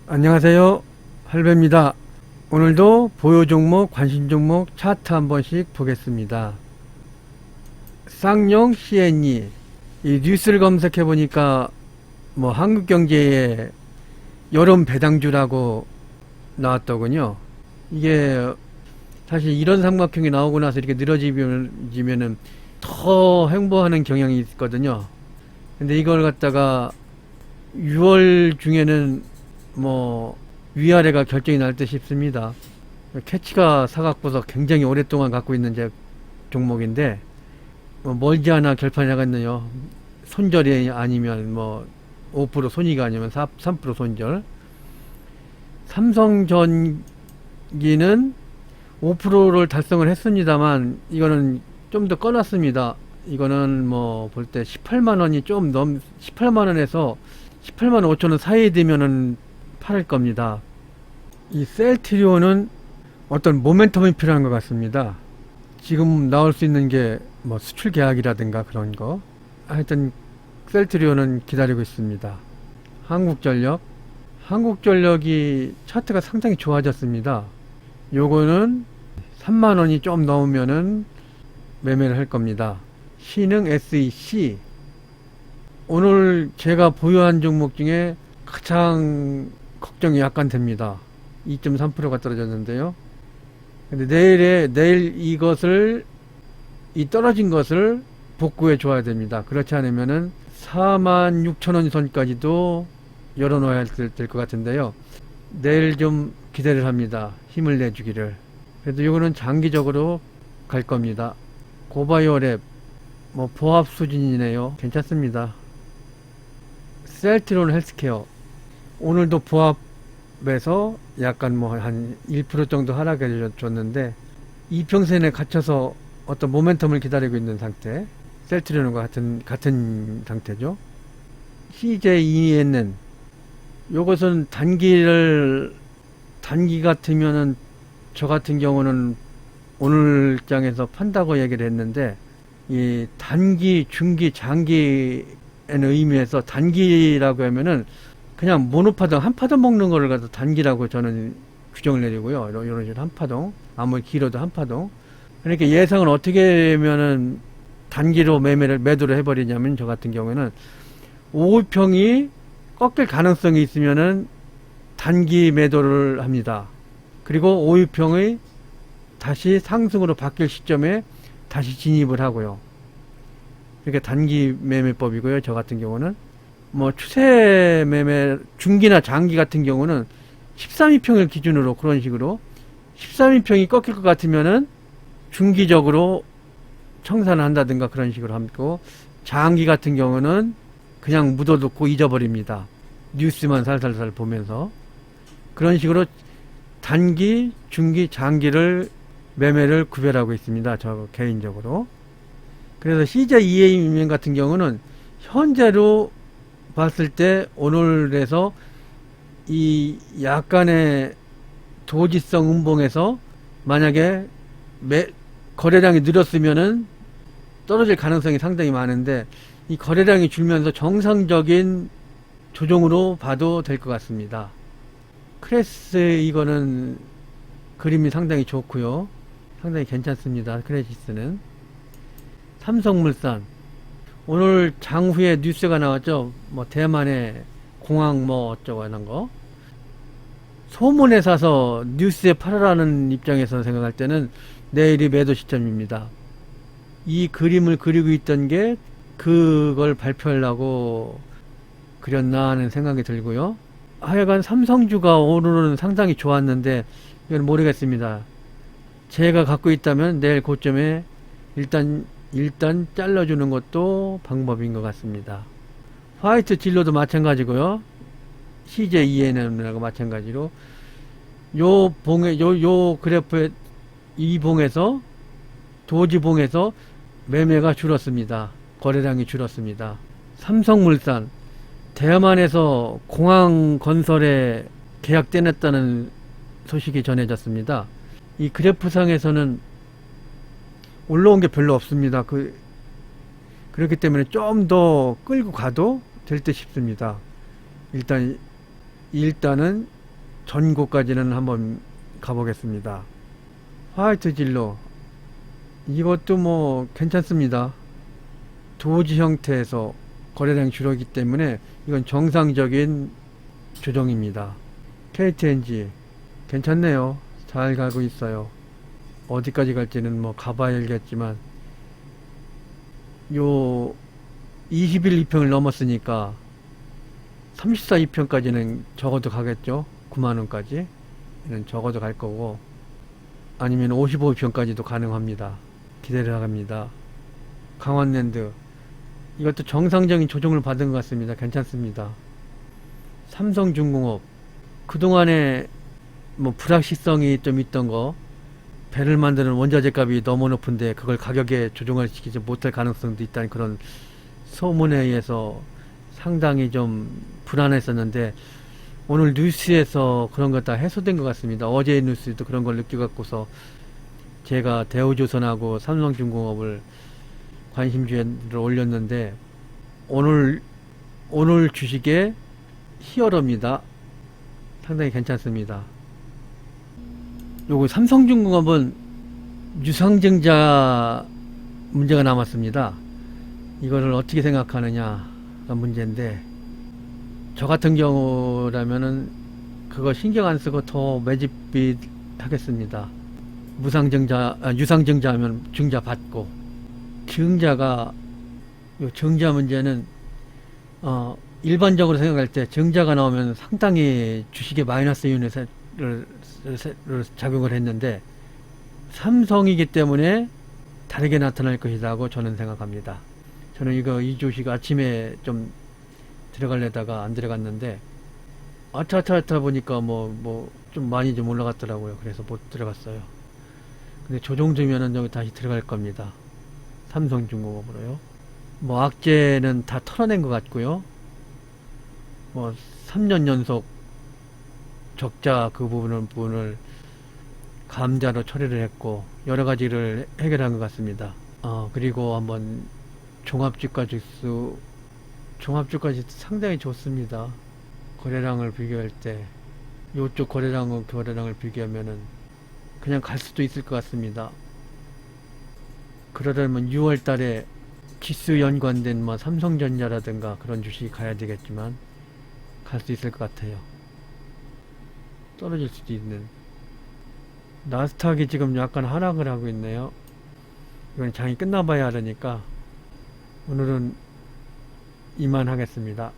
안녕하세요, 할배입니다. 오늘도 보유 종목, 관심 종목 차트 한 번씩 보겠습니다. 쌍용 CNE, 이 뉴스를 검색해 보니까 뭐 한국경제의 여름 배당주라고 나왔더군요. 이게 사실 이런 삼각형이 나오고 나서 이렇게 늘어지면은 더 횡보하는 경향이 있거든요. 근데 이걸 갖다가 6월 중에는 뭐 위아래가 결정이 날 듯 싶습니다. 캐치가 사갖고서 굉장히 오랫동안 갖고 있는 종목인데 뭐 멀지 않아 결판이 나겠네요. 손절이 아니면 뭐 5% 손익이 아니면 3% 손절. 삼성전기는 5%를 달성을 했습니다만 이거는 좀 더 꺼놨습니다. 이거는 뭐 볼 때 18만원이 18만원에서 18만 5천원 사이에 되면은 팔을 겁니다. 이 셀트리온은 어떤 모멘텀이 필요한 것 같습니다. 지금 나올 수 있는 게 뭐 수출 계약이라든가 그런 거. 하여튼 셀트리온은 기다리고 있습니다. 한국전력이 차트가 상당히 좋아졌습니다. 요거는 3만원이 좀 넘으면은 매매를 할 겁니다. 신흥 SEC, 오늘 제가 보유한 종목 중에 가장 걱정이 약간 됩니다. 2.3%가 떨어졌는데요. 근데 내일 이 떨어진 것을 복구해 줘야 됩니다. 그렇지 않으면은 46,000원 선까지도 열어놓아야 될 것 같은데요. 내일 좀 기대를 합니다. 힘을 내주기를. 그래도 이거는 장기적으로 갈 겁니다. 고바이오랩, 뭐 보합 수준이네요. 괜찮습니다. 셀트리온 헬스케어, 오늘도 보합에서 약간 뭐 한 1% 정도 하락해 줬는데 이평선에 갇혀서 어떤 모멘텀을 기다리고 있는 상태. 셀트리온과 같은 상태죠. CJENN, 요것은 단기 같으면은 저 같은 경우는 오늘 장에서 판다고 얘기를 했는데, 이 단기, 중기, 장기의 의미에서 단기라고 하면은 그냥 모노파동 한 파동 먹는 거를 가서 단기라고 저는 규정을 내리고요. 이런 식으로 한 파동, 아무리 길어도 한 파동. 그러니까 예상은 어떻게 하면은 단기로 매도를 해버리냐면, 저 같은 경우에는 5평이 꺾일 가능성이 있으면은 단기 매도를 합니다. 그리고 5평의 다시 상승으로 바뀔 시점에 다시 진입을 하고요. 이렇게 단기 매매법이고요. 저 같은 경우는 뭐 추세 매매, 중기나 장기 같은 경우는 13인평을 기준으로 그런 식으로 13인평이 꺾일 것 같으면은 중기적으로 청산을 한다든가 그런 식으로 하고, 장기 같은 경우는 그냥 묻어두고 잊어버립니다. 뉴스만 살살살 보면서. 그런 식으로 단기, 중기, 장기를 매매를 구별하고 있습니다. 저 개인적으로. 그래서 CJEM 같은 경우는 현재로 봤을 때 오늘에서 이 약간의 도지성 음봉에서 만약에 거래량이 늘었으면은 떨어질 가능성이 상당히 많은데, 이 거래량이 줄면서 정상적인 조정으로 봐도 될 것 같습니다. 크레스, 이거는 그림이 상당히 좋고요. 상당히 괜찮습니다. 크레시스는. 삼성물산, 오늘 장후에 뉴스가 나왔죠. 뭐 대만의 공항 뭐 어쩌고 하는 거. 소문에 사서 뉴스에 팔아라는 입장에서 생각할 때는 내일이 매도 시점입니다. 이 그림을 그리고 있던 게 그걸 발표하려고 그렸나 하는 생각이 들고요. 하여간 삼성주가 오늘은 상당히 좋았는데 이건 모르겠습니다. 제가 갖고 있다면 내일 고점에 일단 잘라주는 것도 방법인 것 같습니다. 화이트 진로도 마찬가지고요. CJENM하고 마찬가지로 요 그래프에 이 봉에서 도지봉에서 매매가 줄었습니다. 거래량이 줄었습니다. 삼성물산, 대만에서 공항 건설에 계약 떼냈다는 소식이 전해졌습니다. 이 그래프상에서는 올라온 게 별로 없습니다. 그렇기 때문에 좀 더 끌고 가도 될 듯 싶습니다. 일단은 전고까지는 한번 가보겠습니다. 화이트 진로 이것도 뭐 괜찮습니다. 도지 형태에서 거래량이 줄었기 때문에 이건 정상적인 조정입니다. KTNG 괜찮네요. 잘 가고 있어요. 어디까지 갈지는 뭐 가봐야 알겠지만 요 21 2평을 넘었으니까 34 2평까지는 적어도 가겠죠. 9만원까지 는 적어도 갈 거고, 아니면 55 2평까지도 가능합니다. 기대를 합니다. 강원랜드 이것도 정상적인 조정을 받은 것 같습니다. 괜찮습니다. 삼성중공업 그동안에 뭐 불확실성이 좀 있던 거, 배를 만드는 원자재 값이 너무 높은데 그걸 가격에 조정을 시키지 못할 가능성도 있다는 그런 소문에 의해서 상당히 좀 불안했었는데, 오늘 뉴스에서 그런 거 다 해소된 것 같습니다. 어제 뉴스도 그런 걸 느껴갖고서 제가 대우조선하고 삼성중공업을 관심주를 올렸는데, 오늘 주식에 히어로입니다. 상당히 괜찮습니다. 요거 삼성중공업은 유상증자 문제가 남았습니다. 이거를 어떻게 생각하느냐가 문제인데, 저 같은 경우라면은 그거 신경 안 쓰고 더 매집비 하겠습니다. 유상증자 하면 증자 받고, 증자가 요 증자 문제는 일반적으로 생각할 때 증자가 나오면 상당히 주식에 마이너스 요인을 작용을 했는데, 삼성이기 때문에 다르게 나타날 것이라고 저는 생각합니다. 저는 이 주식 아침에 좀 들어가려다가 안 들어갔는데, 아차아차 보니까 좀 많이 좀 올라갔더라고요. 그래서 못 들어갔어요. 근데 조정되면은 여기 다시 들어갈 겁니다. 삼성중공업으로요. 악재는 다 털어낸 것 같고요. 3년 연속 적자 그 부분을 감자로 처리를 했고, 여러 가지를 해결한 것 같습니다. 그리고 한번 종합주가 지수, 상당히 좋습니다. 거래량을 비교할 때 이쪽 거래량을 비교하면은 그냥 갈 수도 있을 것 같습니다. 그러려면 6월 달에 지수 연관된 삼성전자라든가 그런 주식이 가야 되겠지만 갈 수 있을 것 같아요. 떨어질 수도 있는. 나스닥이 지금 약간 하락을 하고 있네요. 이건 장이 끝나봐야 하니까 오늘은 이만 하겠습니다.